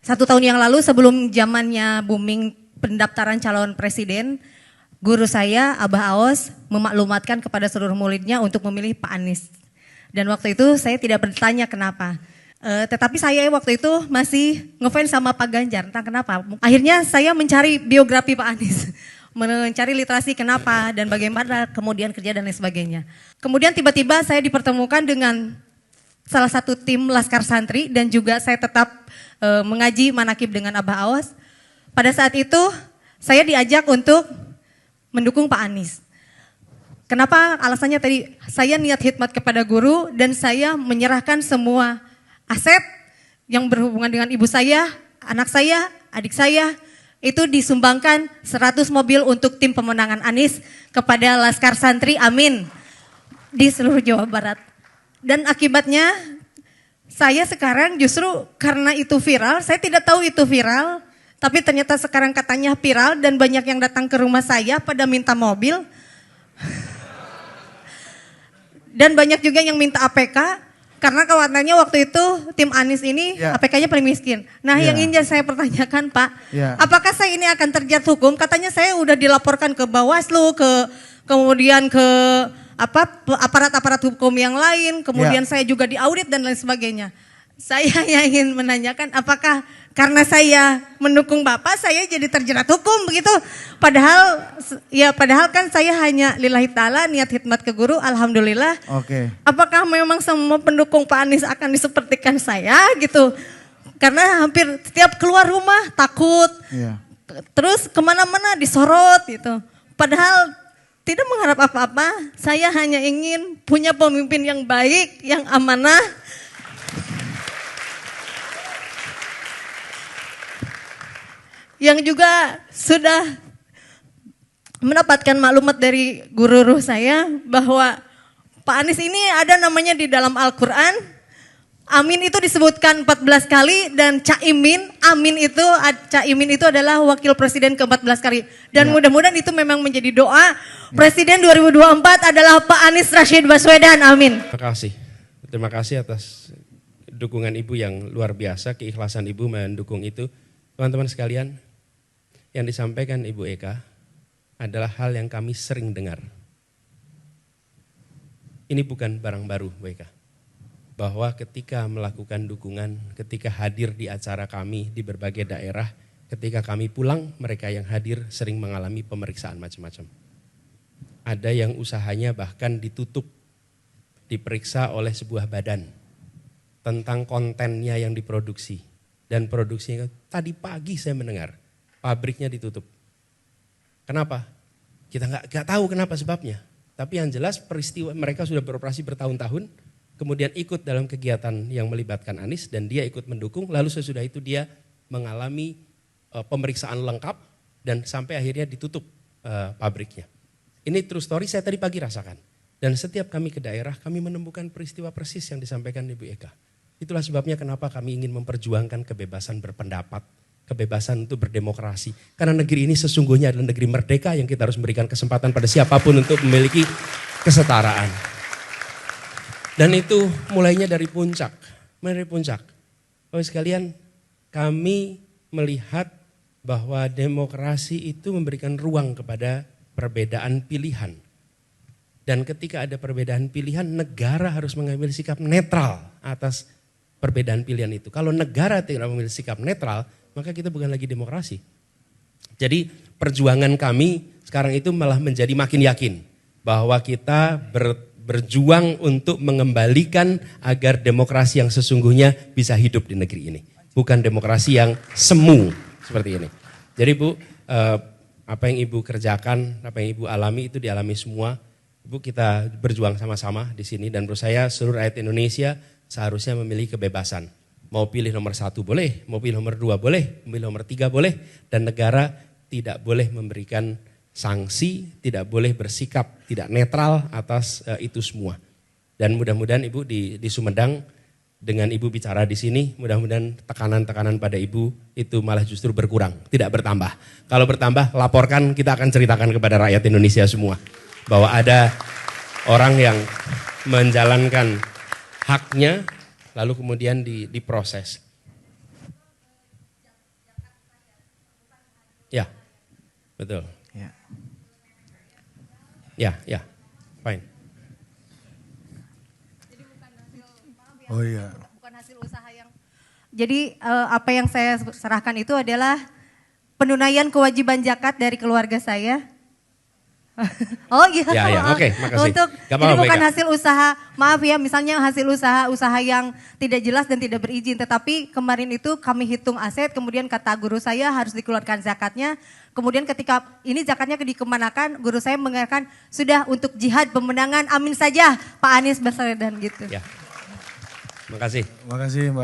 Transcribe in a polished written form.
1 tahun yang lalu sebelum zamannya booming pendaftaran calon presiden, guru saya, Abah Aos, memaklumatkan kepada seluruh muridnya untuk memilih Pak Anies. Dan waktu itu saya tidak bertanya kenapa. Tetapi saya waktu itu masih ngefans sama Pak Ganjar, entah kenapa. Akhirnya saya mencari biografi Pak Anies, mencari literasi kenapa dan bagaimana kemudian kerja dan lain sebagainya. Kemudian tiba-tiba saya dipertemukan dengan salah satu tim Laskar Santri dan juga saya tetap mengaji manakib dengan Abah Aos. Pada saat itu saya diajak untuk mendukung Pak Anies. Kenapa? Alasannya tadi saya niat khidmat kepada guru dan saya menyerahkan semua aset yang berhubungan dengan ibu saya, anak saya, adik saya, itu disumbangkan 100 mobil untuk tim pemenangan Anies kepada Laskar Santri, amin, di seluruh Jawa Barat. Dan akibatnya saya sekarang justru karena itu viral, saya tidak tahu itu viral, tapi ternyata sekarang katanya viral dan banyak yang datang ke rumah saya pada minta mobil. Dan banyak juga yang minta APK. Karena khawatirnya waktu itu tim Anies ini APK-nya paling miskin. Nah yang ingin saya pertanyakan Pak, apakah saya ini akan terjerat hukum? Katanya saya udah dilaporkan ke Bawaslu, kemudian ke aparat-aparat hukum yang lain, kemudian saya juga diaudit dan lain sebagainya. Saya ingin menanyakan apakah karena saya mendukung Bapak saya jadi terjerat hukum begitu? Padahal kan saya hanya lillahi ta'ala niat khidmat ke guru, alhamdulillah. Oke. Apakah memang semua pendukung Pak Anies akan disepertikan saya gitu? Karena hampir setiap keluar rumah takut, terus kemana-mana disorot gitu. Padahal tidak mengharap apa-apa, saya hanya ingin punya pemimpin yang baik, yang amanah. Yang juga sudah mendapatkan maklumat dari guru saya bahwa Pak Anies ini ada namanya di dalam Al-Quran. Amin itu disebutkan 14 kali dan Caimin itu adalah wakil presiden ke-14 kali. Dan mudah-mudahan itu memang menjadi doa Presiden 2024 adalah Pak Anies Rashid Baswedan, amin. Terima kasih atas dukungan Ibu yang luar biasa, keikhlasan Ibu mendukung itu. Teman-teman sekalian, yang disampaikan Ibu Eka adalah hal yang kami sering dengar. Ini bukan barang baru, Bu Eka. Bahwa ketika melakukan dukungan, ketika hadir di acara kami di berbagai daerah, ketika kami pulang, mereka yang hadir sering mengalami pemeriksaan macam-macam. Ada yang usahanya bahkan ditutup, diperiksa oleh sebuah badan tentang kontennya yang diproduksi. Dan produksinya, tadi pagi saya mendengar, pabriknya ditutup. Kenapa? Kita nggak tahu kenapa sebabnya. Tapi yang jelas peristiwa mereka sudah beroperasi bertahun-tahun, kemudian ikut dalam kegiatan yang melibatkan Anies dan dia ikut mendukung, lalu sesudah itu dia mengalami pemeriksaan lengkap dan sampai akhirnya ditutup pabriknya. Ini true story saya tadi pagi rasakan. Dan setiap kami ke daerah kami menemukan peristiwa persis yang disampaikan Ibu Eka. Itulah sebabnya kenapa kami ingin memperjuangkan kebebasan berpendapat, kebebasan untuk berdemokrasi. Karena negeri ini sesungguhnya adalah negeri merdeka yang kita harus memberikan kesempatan pada siapapun untuk memiliki kesetaraan. Dan itu mulainya dari puncak. Bapak sekalian, kami melihat bahwa demokrasi itu memberikan ruang kepada perbedaan pilihan. Dan ketika ada perbedaan pilihan, negara harus mengambil sikap netral atas perbedaan pilihan itu. Kalau negara tidak mengambil sikap netral, maka kita bukan lagi demokrasi. Jadi perjuangan kami sekarang itu malah menjadi makin yakin bahwa kita berjuang untuk mengembalikan agar demokrasi yang sesungguhnya bisa hidup di negeri ini. Bukan demokrasi yang semu seperti ini. Jadi Bu, apa yang Ibu kerjakan, apa yang Ibu alami itu dialami semua. Ibu, kita berjuang sama-sama di sini dan menurut saya seluruh rakyat Indonesia seharusnya memilih kebebasan. Mau pilih nomor 1 boleh, mau pilih nomor 2 boleh, mau pilih nomor 3 boleh. Dan negara tidak boleh memberikan sanksi, tidak boleh bersikap tidak netral atas itu semua. Dan mudah-mudahan Ibu di Sumedang dengan Ibu bicara di sini, mudah-mudahan tekanan-tekanan pada Ibu itu malah justru berkurang, tidak bertambah. Kalau bertambah, laporkan, kita akan ceritakan kepada rakyat Indonesia semua. Bahwa ada orang yang menjalankan haknya, lalu kemudian diproses. Ya, betul. Ya. Ya, fine. Oh iya. Bukan hasil usaha yang. Jadi apa yang saya serahkan itu adalah penunaian kewajiban zakat dari keluarga saya. Oh iya. Ya, oke, makasih. Untuk Gak jadi apa-apa, bukan Eka. hasil usaha, maaf ya, misalnya hasil usaha yang tidak jelas dan tidak berizin, tetapi kemarin itu kami hitung aset, kemudian kata guru saya harus dikeluarkan zakatnya. Kemudian ketika ini zakatnya dikemanakan, guru saya mengatakan sudah untuk jihad pemenangan, amin saja Pak Anies Baswedan gitu. Ya. Makasih. Makasih Mbak.